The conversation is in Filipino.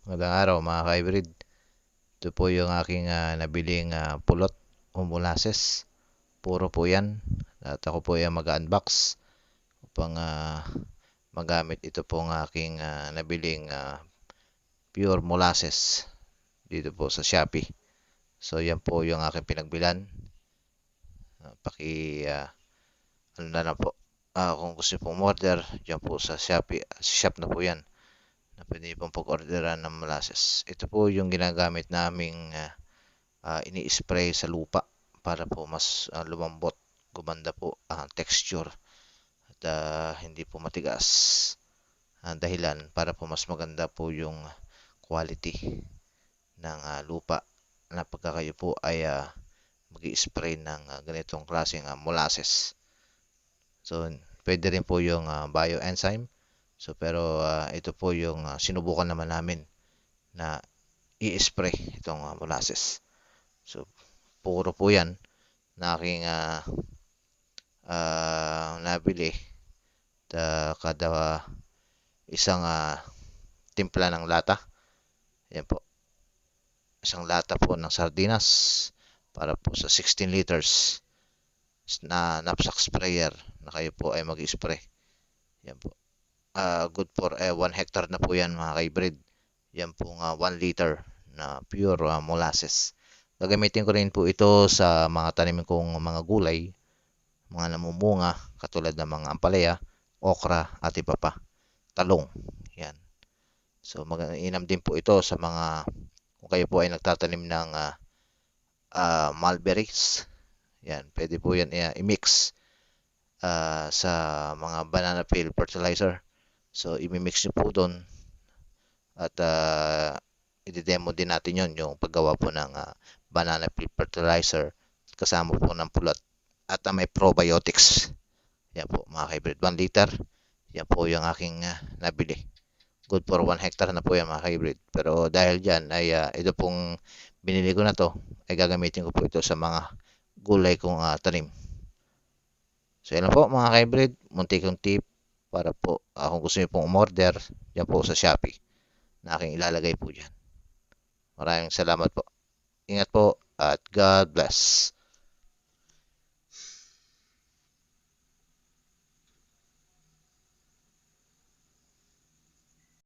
Magandang araw mga ka-hybrid. Ito po yung aking nabiling pulot o molasses. Puro po yan. At ako po yung mag-unbox upang magamit ito pong aking nabiling pure molasses dito po sa Shopee. So yan po yung aking pinagbilan. Ano na lang po. Kung gusto pong order, dyan po sa Shopee. Shop na po yan. Na pwede niyo pong pag-orderan ng molasses. Ito po yung ginagamit naming ini-spray sa lupa para po mas lumambot, gumanda po ang texture at hindi po matigas. Ang dahilan para po mas maganda po yung quality ng lupa na pagka kayo po ay mag-i-spray ng ganitong klaseng molasses. So, pwede rin po yung bioenzyme. So, pero ito po yung sinubukan naman namin na i-spray itong molasses. So, puro po yan na aking nabili kada isang timpla ng lata. Yan po. Isang lata po ng sardinas para po sa 16 liters na knapsack sprayer na kayo po ay mag-spray. Yan po. Good for 1 hectare na po yan mga ka-hybrid. Yan po 1 liter na pure molasses. Gagamitin ko rin po ito sa mga tanim kong mga gulay, mga namumunga, katulad ng mga ampalaya, okra, at iba pa. Talong. Yan. So, mag-inam din po ito sa mga, kung kayo po ay nagtatanim ng mulberries. Yan. Pwede po yan i-mix sa mga banana peel fertilizer. So, i-mix nyo po doon at i-demo din natin yon yung paggawa po ng banana peel fertilizer kasama po ng pulot at may probiotics. Yan po mga ka-hybrid. 1 liter. Yan po yung aking nabili. Good for 1 hectare na po yan mga ka-hybrid. Pero dahil dyan ay ito pong binili ko na to ay gagamitin ko po ito sa mga gulay kong tanim. So yan lang po mga ka-hybrid. Munti kong tip para po kung gusto niyo pong umorder, yan po sa Shopee na aking ilalagay po dyan. Maraming salamat po. Ingat po at God bless.